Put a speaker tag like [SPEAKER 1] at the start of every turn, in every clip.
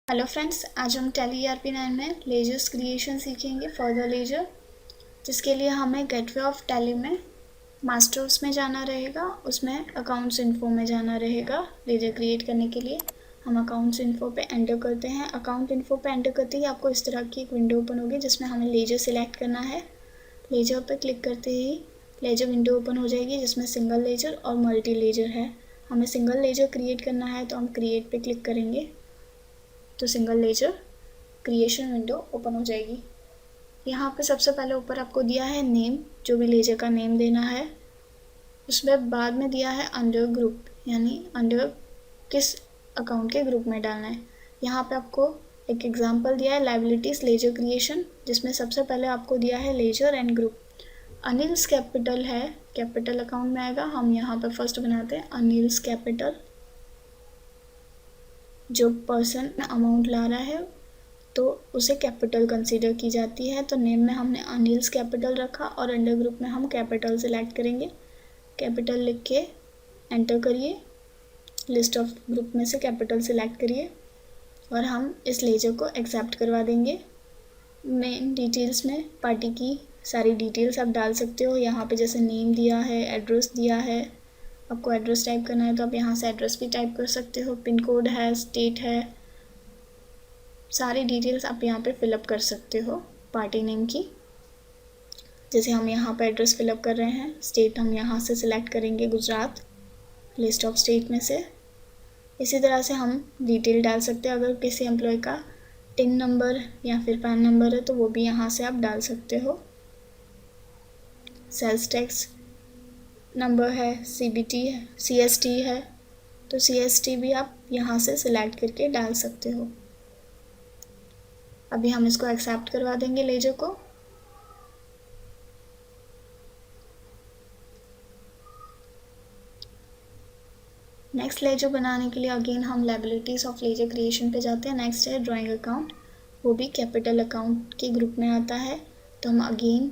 [SPEAKER 1] Hello friends, आज हम tally ERP9 में लेजर्स क्रिएशन सीखेंगे फॉर द लेजर, जिसके लिए हमें गेटवे ऑफ टैली में मास्टर्स में जाना रहेगा, उसमें अकाउंट्स इन्फो में जाना रहेगा। लेजर क्रिएट करने के लिए हम अकाउंट्स इन्फो पे एंटर करते हैं। अकाउंट इन्फो पे एंटर करते ही आपको इस तरह की एक विंडो ओपन होगी जिसमें हमें लेजर सिलेक्ट करना है। लेजर पे क्लिक करते ही लेजर विंडो ओपन हो जाएगी जिसमें सिंगल लेजर और मल्टी लेजर है। हमें सिंगल लेजर क्रिएट करना है तो हम क्रिएट पे क्लिक करेंगे तो single laser creation window open हो जाएगी। यहाँ पे सबसे पहले ऊपर आपको दिया है नेम, जो भी लेजर का नेम देना है। उसमें बाद में दिया है अंडर ग्रुप, यानी अंडर किस अकाउंट के ग्रुप में डालना है। यहाँ पे आपको एक एग्जांपल दिया है लायबिलिटीज लेजर क्रिएशन, जिसमें सबसे पहले आपको दिया है ledger and group. Anil's capital है, कैपिटल अकाउंट में आएगा। हम यहाँ पे फर्स्ट बनाते हैं अनिल्स कैपिटल। जो पर्सन अमाउंट ला रहा है तो उसे कैपिटल कंसीडर की जाती है। तो नेम में हमने अनिल्स कैपिटल रखा और अंडर ग्रुप में हम कैपिटल सेलेक्ट करेंगे। कैपिटल लिख के एंटर करिए, लिस्ट ऑफ ग्रुप में से कैपिटल सेलेक्ट करिए और हम इस लेजर को एक्सेप्ट करवा देंगे। मेन डिटेल्स में पार्टी की सारी डिटेल्स आप डाल सकते हो। यहाँ पे जैसे नेम दिया है, एड्रेस दिया है, आपको एड्रेस टाइप करना है तो आप यहाँ से एड्रेस भी टाइप कर सकते हो। पिन कोड है, स्टेट है, सारी डिटेल्स आप यहाँ पे फिलअप कर सकते हो पार्टी नेम की। जैसे हम यहाँ पे एड्रेस फिलअप कर रहे हैं, स्टेट हम यहाँ से सिलेक्ट करेंगे गुजरात, लिस्ट ऑफ स्टेट में से। इसी तरह से हम डिटेल डाल सकते हैं। अगर किसी एम्प्लॉय का टिन नंबर या फिर पैन नंबर है तो वो भी यहाँ से आप डाल सकते हो। सेल्स टैक्स नंबर है, CBT है, CST है, तो CST भी आप यहाँ से सिलेक्ट करके डाल सकते हो। अभी हम इसको एक्सेप्ट करवा देंगे लेजर को। नेक्स्ट लेजर बनाने के लिए अगेन हम लायबिलिटीज ऑफ लेजर क्रिएशन पे जाते हैं। नेक्स्ट है ड्राइंग अकाउंट, वो भी कैपिटल अकाउंट के ग्रुप में आता है। तो हम अगेन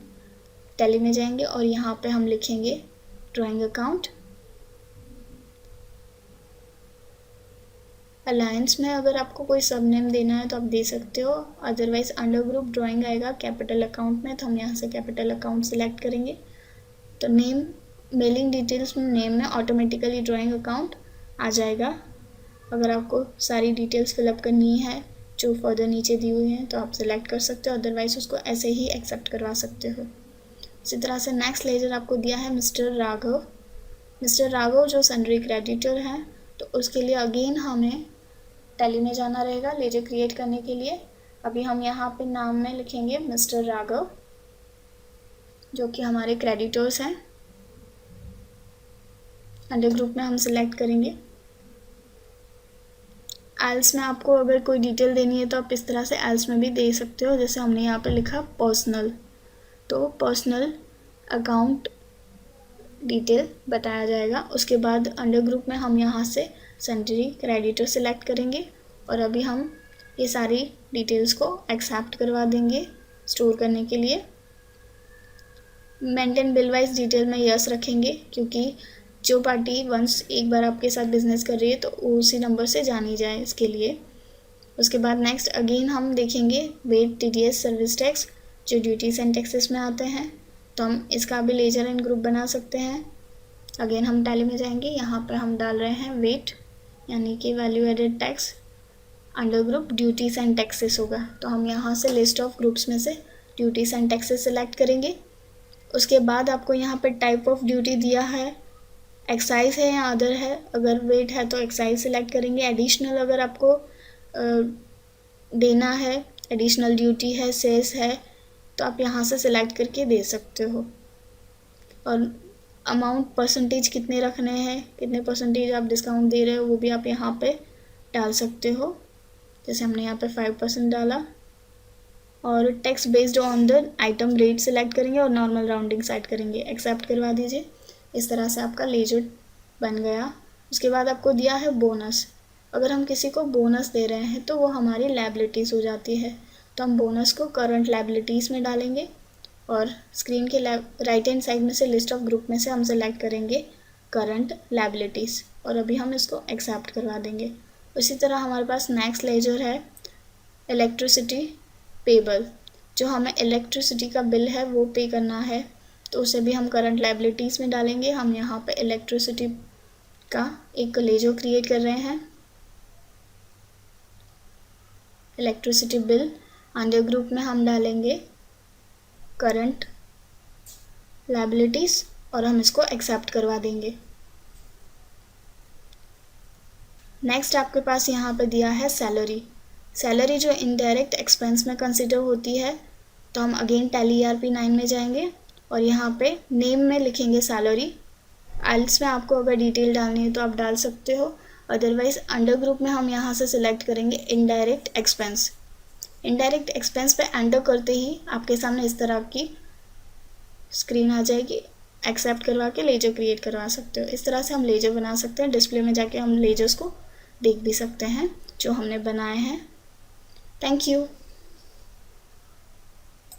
[SPEAKER 1] टैली में जाएंगे और यहाँ पे हम लिखेंगे ड्राइंग अकाउंट। अलायंस में अगर आपको कोई सब नेम देना है तो आप दे सकते हो, अदरवाइज अंडर ग्रुप ड्राइंग आएगा कैपिटल अकाउंट में, तो हम यहाँ से कैपिटल अकाउंट सेलेक्ट करेंगे। तो नेम, मेलिंग डिटेल्स में नेम में ऑटोमेटिकली ड्राइंग अकाउंट आ जाएगा। अगर आपको सारी डिटेल्स फिलअप करनी है जो फर्दर नीचे दी हुई हैं तो आप सिलेक्ट कर सकते हो, अदरवाइज उसको ऐसे ही एक्सेप्ट करवा सकते हो। इसी तरह से नेक्स्ट लेजर आपको दिया है मिस्टर राघव। मिस्टर राघव जो सन्ड्री क्रेडिटर हैं, तो उसके लिए अगेन हमें टैली में जाना रहेगा लेजर क्रिएट करने के लिए। अभी हम यहाँ पे नाम में लिखेंगे मिस्टर राघव, जो कि हमारे क्रेडिटर्स हैं। अंडर ग्रुप में हम सिलेक्ट करेंगे। एल्स में आपको अगर कोई डिटेल देनी है तो आप इस तरह से एल्स में भी दे सकते हो। जैसे हमने यहाँ पे लिखा पर्सनल, तो पर्सनल अकाउंट डिटेल बताया जाएगा। उसके बाद अंडर ग्रुप में हम यहाँ से सन्ड्री क्रेडिटर सिलेक्ट करेंगे और अभी हम ये सारी डिटेल्स को एक्सेप्ट करवा देंगे स्टोर करने के लिए। मेंटेन बिल वाइज डिटेल में यस रखेंगे, क्योंकि जो पार्टी वंस एक बार आपके साथ बिजनेस कर रही है तो उसी नंबर से जानी जाए इसके लिए। उसके बाद नेक्स्ट अगेन हम देखेंगे वेट, TDS, सर्विस टैक्स, जो ड्यूटीज एंड टैक्सेस में आते हैं, तो हम इसका भी लेजर एंड ग्रुप बना सकते हैं। अगेन हम टैली में जाएंगे, यहाँ पर हम डाल रहे हैं वेट, यानी कि value added tax. Under group duties and taxes होगा, तो हम यहाँ से लिस्ट ऑफ ग्रुप्स में से ड्यूटीज एंड टैक्सेस सेलेक्ट करेंगे। उसके बाद आपको यहाँ पर टाइप ऑफ ड्यूटी दिया है, एक्साइज है या अदर है। अगर वेट है तो एक्साइज सेलेक्ट करेंगे। एडिशनल अगर आपको देना है, एडिशनल ड्यूटी है, सेस है, तो आप यहाँ से सिलेक्ट करके दे सकते हो। और अमाउंट परसेंटेज कितने रखने हैं, कितने परसेंटेज आप डिस्काउंट दे रहे हो, वो भी आप यहाँ पे डाल सकते हो। जैसे हमने यहाँ पे 5% डाला। और tax based on the item rate select करेंगे और नॉर्मल राउंडिंग साइड करेंगे, एक्सेप्ट करवा दीजिए। इस तरह से आपका लेजर बन गया। उसके बाद आपको दिया है बोनस। अगर हम किसी को बोनस दे रहे हैं तो वो हमारी लायबिलिटीज़ हो जाती है, तो हम बोनस को करंट लायबिलिटीज़ में डालेंगे और स्क्रीन के राइट हैंड साइड में से लिस्ट ऑफ ग्रुप में से हम सेलेक्ट करेंगे करंट लायबिलिटीज़ और अभी हम इसको एक्सेप्ट करवा देंगे। उसी तरह हमारे पास नेक्स्ट लेजर है इलेक्ट्रिसिटी पेबल, जो हमें इलेक्ट्रिसिटी का बिल है वो पे करना है, तो उसे भी हम करंट लायबिलिटीज़ में डालेंगे। हम यहाँ पे इलेक्ट्रिसिटी का एक लेजर क्रिएट कर रहे हैं, इलेक्ट्रिसिटी बिल। अंडर ग्रुप में हम डालेंगे करंट लायबिलिटीज़ और हम इसको एक्सेप्ट करवा देंगे। नेक्स्ट आपके पास यहाँ पे दिया है सैलरी। सैलरी जो इनडायरेक्ट एक्सपेंस में कंसिडर होती है, तो हम अगेन टैली ERP 9 में जाएंगे और यहाँ पे नेम में लिखेंगे सैलरी। आइल्स में आपको अगर डिटेल डालनी है तो आप डाल सकते हो, अदरवाइज अंडर ग्रुप में हम यहाँ से सिलेक्ट करेंगे इनडायरेक्ट एक्सपेंस। इनडायरेक्ट एक्सपेंस पे एंटर करते ही आपके सामने इस तरह की स्क्रीन आ जाएगी। एक्सेप्ट करवा के लेजर क्रिएट करवा सकते हो। इस तरह से हम लेजर बना सकते हैं। डिस्प्ले में जाके हम लेजर्स को देख भी सकते हैं जो हमने बनाए हैं। Thank you.